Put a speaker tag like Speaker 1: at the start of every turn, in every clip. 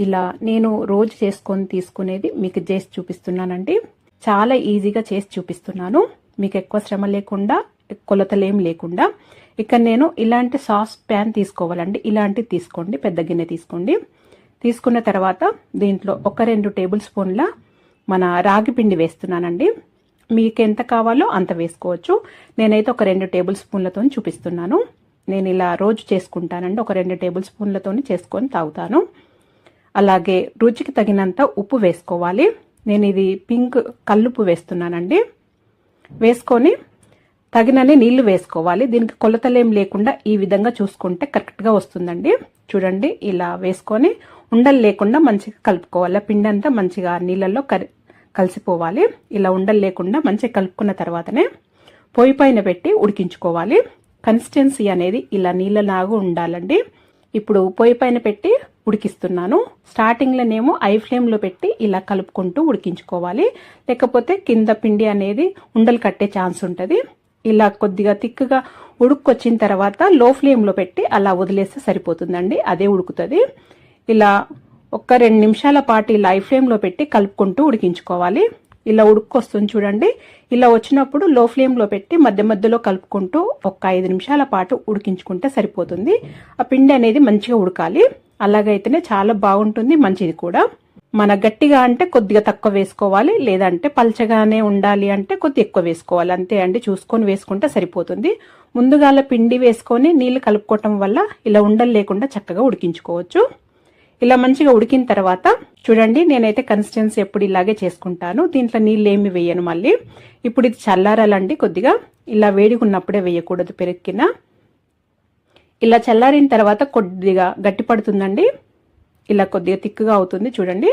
Speaker 1: ఇలా నేను రోజు చేసుకొని తీసుకునేది మీకు చేసి చూపిస్తున్నానండి. చాలా ఈజీగా చేసి చూపిస్తున్నాను, మీకు ఎక్కువ శ్రమ లేకుండా, కొలతలేం లేకుండా. ఇక్కడ నేను ఇలాంటి సాస్ ప్యాన్ తీసుకోవాలండి. ఇలాంటిది తీసుకోండి, పెద్ద గిన్నె తీసుకోండి. తీసుకున్న తర్వాత దీంట్లో 1-2 టేబుల్ స్పూన్ల మన రాగి పిండి వేస్తున్నానండి. మీకు ఎంత కావాలో అంత వేసుకోవచ్చు. నేనైతే ఒక 2 టేబుల్ స్పూన్లతో చూపిస్తున్నాను. నేను ఇలా రోజు చేసుకుంటానండి. ఒక 2 టేబుల్ స్పూన్లతో చేసుకొని తాగుతాను. అలాగే రుచికి తగినంత ఉప్పు వేసుకోవాలి. నేను ఇది పింక్ కల్లుప్పు వేస్తున్నానండి. వేసుకొని తగినన్ని నీళ్లు వేసుకోవాలి. దీనికి కొలతలేం లేకుండా ఈ విధంగా చూసుకుంటే కరెక్ట్గా వస్తుందండి. చూడండి, ఇలా వేసుకొని ఉండలు లేకుండా మంచిగా కలుపుకోవాలి. పిండి అంతా మంచిగా నీళ్ళల్లో కలిసిపోవాలి. ఇలా ఉండలు లేకుండా మంచిగా కలుపుకున్న తర్వాతనే పొయ్యి పైన పెట్టి ఉడికించుకోవాలి. కన్సిస్టెన్సీ అనేది ఇలా నీళ్ళలాగా ఉండాలండి. ఇప్పుడు పొయ్యి పైన పెట్టి ఉడికిస్తున్నాను. స్టార్టింగ్లోనేమో ఐ ఫ్లేమ్లో పెట్టి ఇలా కలుపుకుంటూ ఉడికించుకోవాలి. లేకపోతే కింద పిండి అనేది ఉండలు కట్టే ఛాన్స్ ఉంటుంది. ఇలా కొద్దిగా తిక్కుగా ఉడుక్కొచ్చిన తర్వాత లో ఫ్లేమ్లో పెట్టి అలా వదిలేస్తే సరిపోతుందండి. అదే ఉడుకుతుంది. ఇలా 1-2 నిమిషాల పాటు ఇలా ఐ ఫ్లేమ్లో పెట్టి కలుపుకుంటూ ఉడికించుకోవాలి. ఇలా ఉడుక్కొస్తుంది చూడండి. ఇలా వచ్చినప్పుడు లో ఫ్లేమ్లో పెట్టి మధ్య మధ్యలో కలుపుకుంటూ 5 నిమిషాల పాటు ఉడికించుకుంటే సరిపోతుంది. ఆ పిండి అనేది మంచిగా ఉడకాలి. అలాగైతేనే చాలా బాగుంటుంది, మంచిది కూడా. మన గట్టిగా అంటే కొద్దిగా తక్కువ వేసుకోవాలి, లేదంటే పల్చగానే ఉండాలి అంటే కొద్దిగా ఎక్కువ వేసుకోవాలి. అంతే అండి, చూసుకొని వేసుకుంటే సరిపోతుంది. ముందుగాల పిండి వేసుకొని నీళ్లు కలుపుకోవటం వల్ల ఇలా ఉండలు లేకుండా చక్కగా ఉడికించుకోవచ్చు. ఇలా మంచిగా ఉడికిన తర్వాత చూడండి, నేనైతే కన్సిస్టెన్సీ ఎప్పుడు ఇలాగే చేసుకుంటాను. దీంట్లో నీళ్ళు ఏమి వేయను మళ్ళీ. ఇప్పుడు ఇది చల్లారాలండి కొద్దిగా. ఇలా వేడిగా ఉన్నప్పుడే వేయకూడదు పెరుక్కిన. ఇలా చల్లారిన తర్వాత కొద్దిగా గట్టి పడుతుందండి. ఇలా కొద్దిగా తిక్కుగా అవుతుంది చూడండి.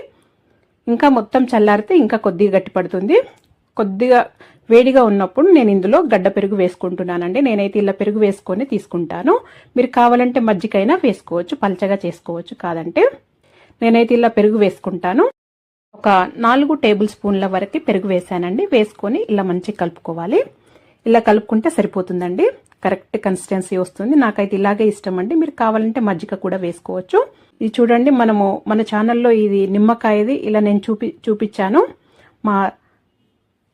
Speaker 1: ఇంకా మొత్తం చల్లారితే ఇంకా కొద్దిగా గట్టి పడుతుంది. కొద్దిగా వేడిగా ఉన్నప్పుడు నేను ఇందులో గడ్డ పెరుగు వేసుకుంటున్నానండి. నేనైతే ఇలా పెరుగు వేసుకొని తీసుకుంటాను. మీరు కావాలంటే మజ్జిగైనా వేసుకోవచ్చు, పల్చగా చేసుకోవచ్చు. కాదంటే నేనైతే ఇలా పెరుగు వేసుకుంటాను. ఒక 4 టేబుల్ స్పూన్ల వరకు పెరుగు వేసానండి. వేసుకొని ఇలా మంచిగా కలుపుకోవాలి. ఇలా కలుపుకుంటే సరిపోతుందండి. కరెక్ట్ కన్సిస్టెన్సీ వస్తుంది. నాకైతే ఇలాగే ఇష్టం అండి. మీరు కావాలంటే మజ్జిగ కూడా వేసుకోవచ్చు. ఇది చూడండి, మన ఛానల్లో ఇది నిమ్మకాయది ఇలా నేను చూపించాను. మా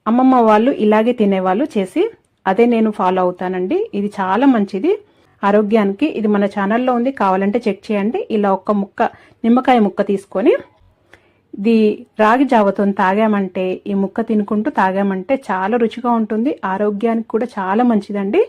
Speaker 1: అమ్మమ్మ వాళ్ళు ఇలాగే తినేవాళ్ళు చేసి, అదే నేను ఫాలో అవుతానండి. ఇది చాలా మంచిది ఆరోగ్యానికి. ఇది మన ఛానల్లో ఉంది, కావాలంటే చెక్ చేయండి. ఇలా నిమ్మకాయ ముక్క తీసుకొని ఇది రాగి జావతో తాగామంటే, ఈ ముక్క తినుకుంటూ తాగామంటే చాలా రుచిగా ఉంటుంది. ఆరోగ్యానికి కూడా చాలా మంచిదండి.